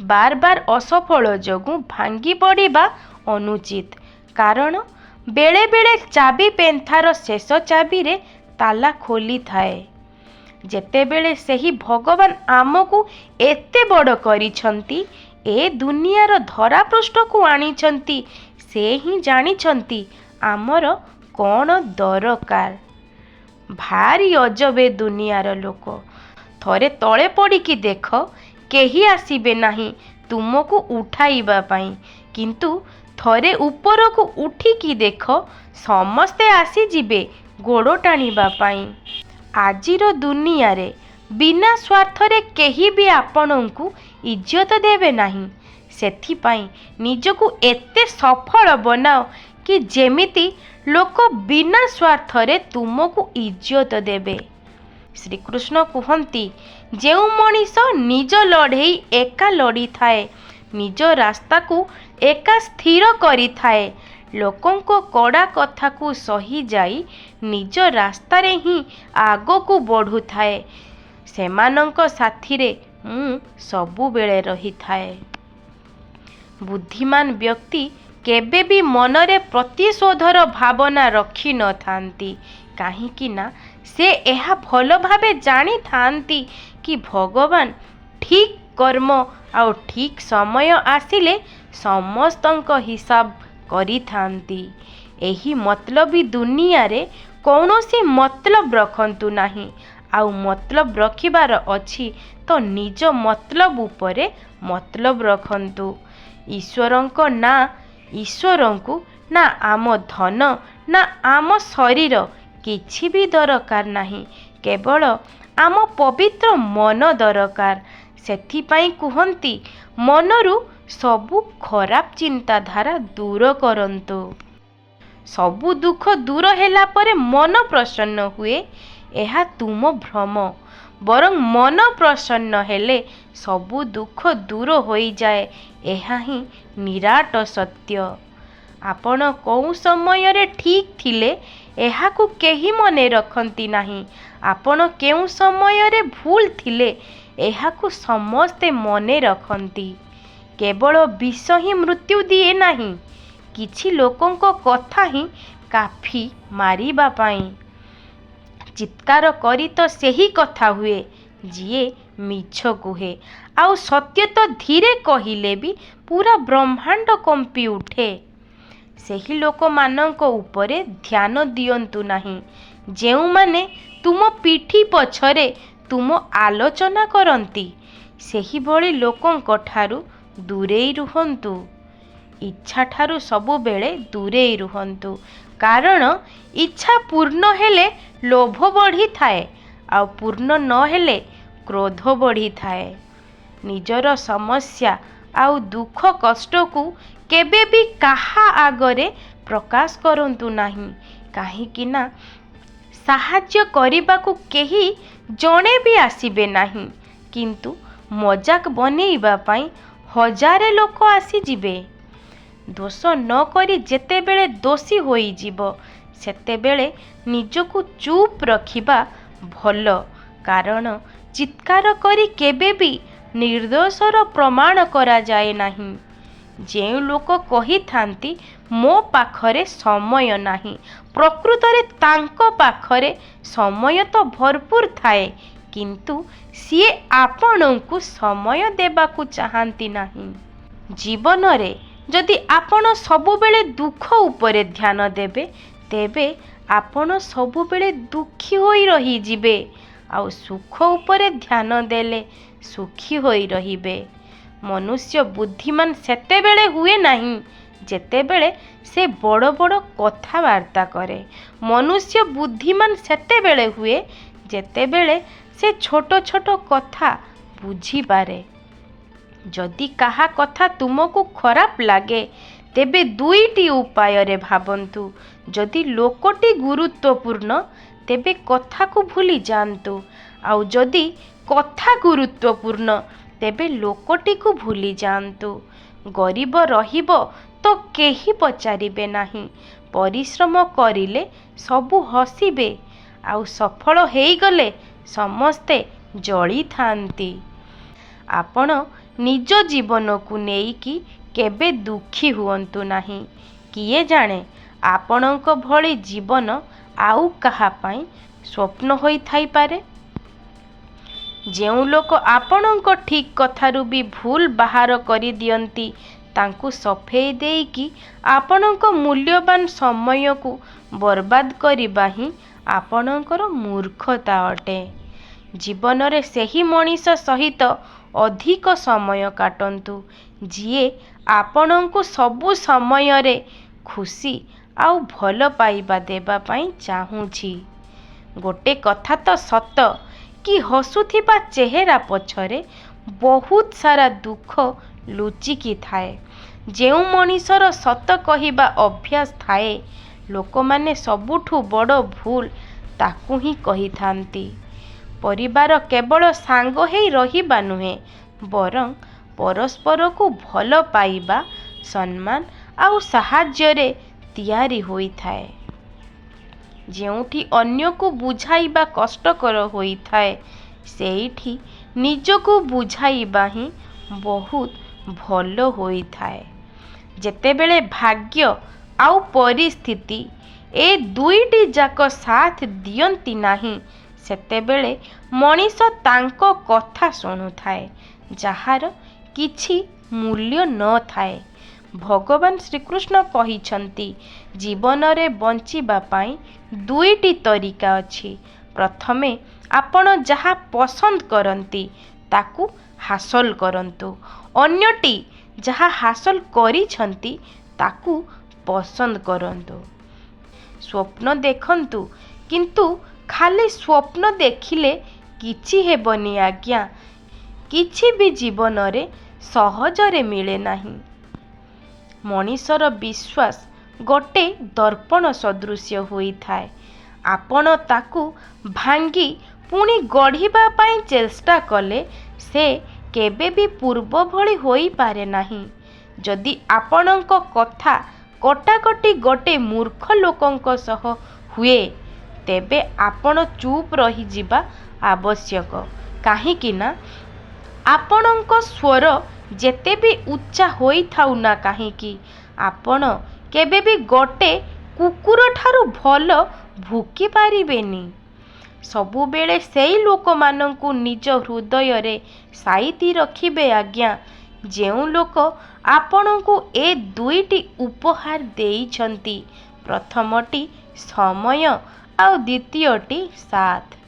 बार बार असफल जोगु भांगी पड़िबा अनुचित। कारण बेले बेले चाबी पेंथार शेष चाबी रे ताला खोली थाए। जेतेबेले सही भगवान आमको एते बड़ करिछंती, ए दुनियार धरा पृष्ठ को आनिछंती, से ही जानिछंती आमर कौन दरकार। भारी अजबे दुनियार लोक। थरे तले पड़िकी देख, केही आसीबे नाही तुमको उठाइबा पाई, किंतु थरे ऊपर को उठिकी देख, समस्ते आसी जिबे गोड़ टाणिबा पाई। आजिर दुनिया रे बिना स्वार्थरे केही भी आपनंकु इज्जत देवे नाही। सेथिपाई निजको एते सफल बनाओ कि जेमिति लोक बिना स्वार्थरे तुमको इज्जत देवे। श्री कृष्ण कहती, जेउ मनीष निज लड़ेई एका लड़ी थाए, निज रास्ता को एका स्थिर करी थाए, लोकंको कड़ा कथा को सही जाई निज रास्ता रे ही आगो को बढ़ु थाए, सेमानंको साथी रे सबु बेले रही थाए। बुद्धिमान व्यक्ति केबे भी मनरे प्रतिशोधर भावना रखी न थांती, काहींकि ना से एहा भल भावे जानी थांती कि भगवान ठीक कर्म आ ठीक समय आसिले समस्तंक हिसाब करी थांती। एही मतलबी दुनिया रे कौनसी मतलब रखंतु नाही। आउ मतलब रखिबार अछि तो निज मतलब उपरे मतलब रखंतु। ईश्वरंको ना ईश्वरंकु ना आम धन ना आम शरीर किछि भी दरकार नाही, केवल आम पवित्र मन दरकार। सेथिपाई कुहंती, मनरु सबु खराब चिंताधारा दूर करंतु। सबु दुख दूर हेला परे मन प्रसन्न हुए, एहा तुम भ्रम। बरं मन प्रसन्न हेले सबु दुख दूर होई जाए, एहा ही निराट सत्य। आपण कौ समय रे ठीक थिले एहाकु केही मने रखंती नाही। आपण केउ समय रे भूल थिले एहाकु समस्ते मने रखंती। केवल विष ही मृत्यु दिए नाही, किछि लोकंको कथा ही काफी मारिबा पाई। चित्कार करी तो सेही कथा हुए जिए मिछ कुहे, आउ सत्य तो धीरे कहिले भी पूरा ब्रह्मांड कंपी उठे। सेही लोक मानंको उपरे ध्यान दियंतु नाही, जेउ माने तुम पिठी पछरे तुम आलोचना करंती। सेही भली लोकंको ठारू दूरेई रुहंतु। इच्छा ठारू सबु बेले दूरेई रुहंतु, कारण इच्छा पूर्ण हेले लोभ बढ़ी थाए, आ पूर्ण न हेले क्रोध बढ़ी थाए। निजर समस्या आउ दुख कष्ट को केबे भी काहा आगरे प्रकाश करंतु नाही, काहीकि ना साहाଯ୍ୟ କରିବାକୁ केही जणे भी आसीबे नाही, किंतु मजाक बनेइबा पाई हजारे लोक आसी जिबे। दोष न करी जेतेबेले दोषी होई जिवो, सेतेबेले निजको चुप रखिबा भल, कारण चित्कार करी केबे भी निर्दोषर प्रमाण करा जाए नाही। जेउ लोक कही थांती मो पाखरे समय नाही, प्रकृतरे तांको पाखरे समय तो भरपूर थाए, किंतु सिए आपणंकु समय देबाकु चाहंती नाही। जीवन रे जदि आपण सबुबेले दुख उपरे ध्यान देबे, तेबे आपण सबुबेले दुखी होई रही जिबे, आउ सुख उपरे ध्यान देले सुखी होई रहिबे। मनुष्य बुद्धिमान सेतेबेले हुए नहीं जेतेबेले से बड़ बड़ कथबार्ता करे। मनुष्य बुद्धिमान सेतेबेले हुए जेतेबेले से छोट छोट कथा बुझी पारे। जदि काहा कथा तुमको खराब लागे, तेबे दुईटी उपाय रे भाबंतु। जदि लोकटी गुरुत्वपूर्ण, तेबे कथा को भूली जांतु, आउ जदि कथा गुरुत्वपूर्ण, तेबे लोकटी को भूली जांतु। गरीब रहिबो तो केही पचारिबे नाही, परिश्रम करिले सबु हसिबे, आउ सफल हेई गले समस्ते जळी थांती। आपण ନିଜ ଜୀବନକୁ ନେଇକି କେବେ ଦୁଃଖୀ ହୁଅନ୍ତୁ ନାହିଁ। କିଏ ଜାଣେ ଆପଣଙ୍କ ଭଳି ଜୀବନ ଆଉ କାହା ପାଇଁ ସ୍ୱପ୍ନ ହୋଇଥାଇପାରେ। ଯେଉଁ ଲୋକ ଆପଣଙ୍କ ଠିକ୍ କଥାରୁ ବି ଭୁଲ ବାହାର କରିଦିଅନ୍ତି, ତାଙ୍କୁ ସଫେଇ ଦେଇକି ଆପଣଙ୍କ ମୂଲ୍ୟବାନ ସମୟକୁ ବର୍ବାଦ କରିବା ହିଁ ଆପଣଙ୍କର ମୂର୍ଖତା ଅଟେ। ଜୀବନରେ ସେହି ମଣିଷ ସହିତ ଅଧିକ ସମୟ କାଟନ୍ତୁ, ଯିଏ ଆପଣଙ୍କୁ ସବୁ ସମୟରେ ଖୁସି ଆଉ ଭଲ ପାଇବା ଦେବା ପାଇଁ ଚାହୁଁଛି। ଗୋଟେ କଥା ତ ସତ କି ହସୁଥିବା ଚେହେରା ପଛରେ ବହୁତ ସାରା ଦୁଃଖ ଲୁଚିକି ଥାଏ। ଯେଉଁ ମଣିଷର ସତ କହିବା ଅଭ୍ୟାସ ଥାଏ, ଲୋକମାନେ ସବୁଠୁ ବଡ଼ ଭୁଲ ତାକୁ ହିଁ କହିଥାନ୍ତି। ପରିବାର କେବଳ ସାଙ୍ଗ ହେଇ ରହିବା ନୁହେଁ, ବରଂ ପରସ୍ପରକୁ ଭଲ ପାଇବା, ସମ୍ମାନ ଆଉ ସାହାଯ୍ୟରେ ତିଆରି ହୋଇଥାଏ। ଯେଉଁଠି ଅନ୍ୟକୁ ବୁଝାଇବା କଷ୍ଟକର ହୋଇଥାଏ, ସେଇଠି ନିଜକୁ ବୁଝାଇବା ହିଁ ବହୁତ ଭଲ ହୋଇଥାଏ। ଯେତେବେଳେ ଭାଗ୍ୟ ଆଉ ପରିସ୍ଥିତି ଏ ଦୁଇଟି ଯାକ ସାଥ ଦିଅନ୍ତି ନାହିଁ, ସେତେବେଳେ ମଣିଷ ତାଙ୍କ କଥା ଶୁଣୁଥାଏ, ଯାହାର କିଛି ମୂଲ୍ୟ ନଥାଏ। ଭଗବାନ ଶ୍ରୀକୃଷ୍ଣ କହିଛନ୍ତି, ଜୀବନରେ ବଞ୍ଚିବା ପାଇଁ ଦୁଇଟି ତରିକା ଅଛି। ପ୍ରଥମେ ଆପଣ ଯାହା ପସନ୍ଦ କରନ୍ତି ତାକୁ ହାସଲ କରନ୍ତୁ। ଅନ୍ୟଟି ଯାହା ହାସଲ କରିଛନ୍ତି ତାକୁ ପସନ୍ଦ କରନ୍ତୁ। ସ୍ୱପ୍ନ ଦେଖନ୍ତୁ, କିନ୍ତୁ ଖାଲି ସ୍ୱପ୍ନ ଦେଖିଲେ କିଛି ହେବନି ଆଜ୍ଞା। କିଛି ବି ଜୀବନରେ ସହଜରେ ମିଳେ ନାହିଁ। ମଣିଷର ବିଶ୍ୱାସ ଗୋଟେ ଦର୍ପଣ ସଦୃଶ୍ୟ ହୋଇଥାଏ। ଆପଣ ତାକୁ ଭାଙ୍ଗି ପୁଣି ଗଢ଼ିବା ପାଇଁ ଚେଷ୍ଟା କଲେ ସେ କେବେ ବି ପୂର୍ବ ଭଳି ହୋଇପାରେ ନାହିଁ। ଯଦି ଆପଣଙ୍କ କଥା କଟାକଟି ଗୋଟେ ମୂର୍ଖ ଲୋକଙ୍କ ସହ ହୁଏ, ତେବେ ଆପଣ ଚୁପ୍ ରହିଯିବା ଆବଶ୍ୟକ। କାହିଁକି ନା ଆପଣଙ୍କ ସ୍ୱର ଯେତେ ବି ଉଚ୍ଚା ହୋଇଥାଉ ନା କାହିଁକି, ଆପଣ କେବେ ବି ଗୋଟେ କୁକୁରଠାରୁ ଭଲ ଭୁକି ପାରିବେନି। ସବୁବେଳେ ସେଇ ଲୋକମାନଙ୍କୁ ନିଜ ହୃଦୟରେ ସାଇତି ରଖିବେ ଆଜ୍ଞା, ଯେଉଁ ଲୋକ ଆପଣଙ୍କୁ ଏ ଦୁଇଟି ଉପହାର ଦେଇଛନ୍ତି। ପ୍ରଥମଟି ସମୟ ଆଉ ଦ୍ୱିତୀୟଟି ସାଥ।